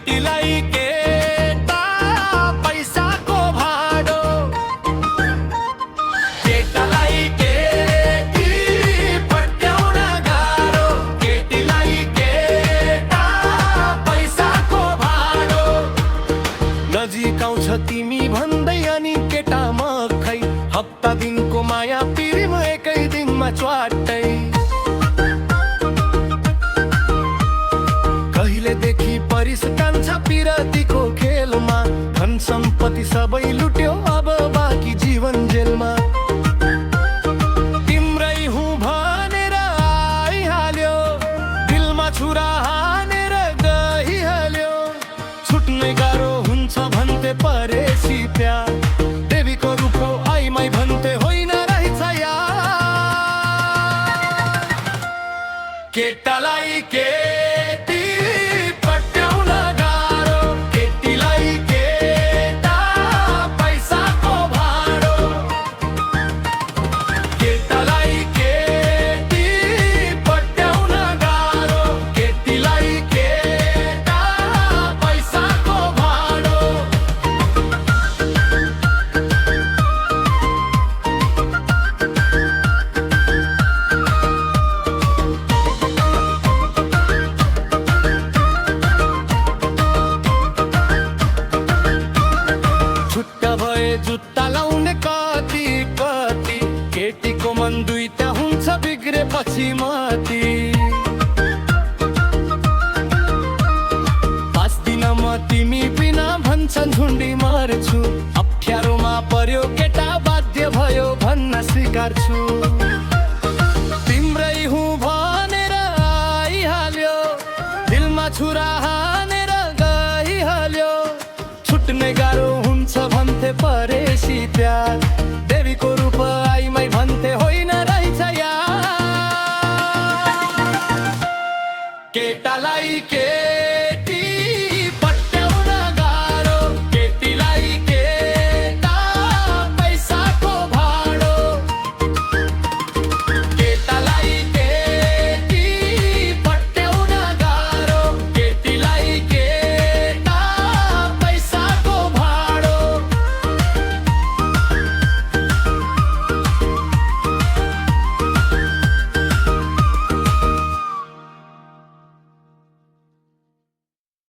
केटीलाई केटा पैसाको भाडो, केटालाई केटी पट्याउन गाह्रो, केटीलाई केटा पैसाको भाडो। नजिक आउँछ तिमी भन्दै अनि केटा मखै, हप्ता दिनको माया पिरिम एकै दिनमा च्वाट्टै। कहिलेदेखि परिस कान्छ पिरतीको खेलमा, धन सम्पत्ति सबै लुट्यो अब बाँकी जीवन जेलमा। तिम्रै हुँ भनेर आइहाल्यो, दिलमा छुरा हानेर गइहाल्यो। छुट्नै गाह्रो हुन्छ भन्थे परेसी प्यार, देवीको रूप हो आइमाई भन्थे होइन रहेछ यार। केटालाई केटी पट्याउन गाह्रो, केटीलाई केटा पैसाको भाडो, केटालाई केटी पट्याउन गाह्रो, केटीलाई केटा पैसाको भाडो। छुट्टा भए जुत्ता लाउने कति कति, केटीको मन दुईटा हुन्छ बिग्रेपछि मती। बाँच्दिन म तिमी बिना भन्छन् झुन्डी मर्छु, अप्ठ्यारोमा पर्यो केटा बाध्य भयो भन्न स्वीकार्छु।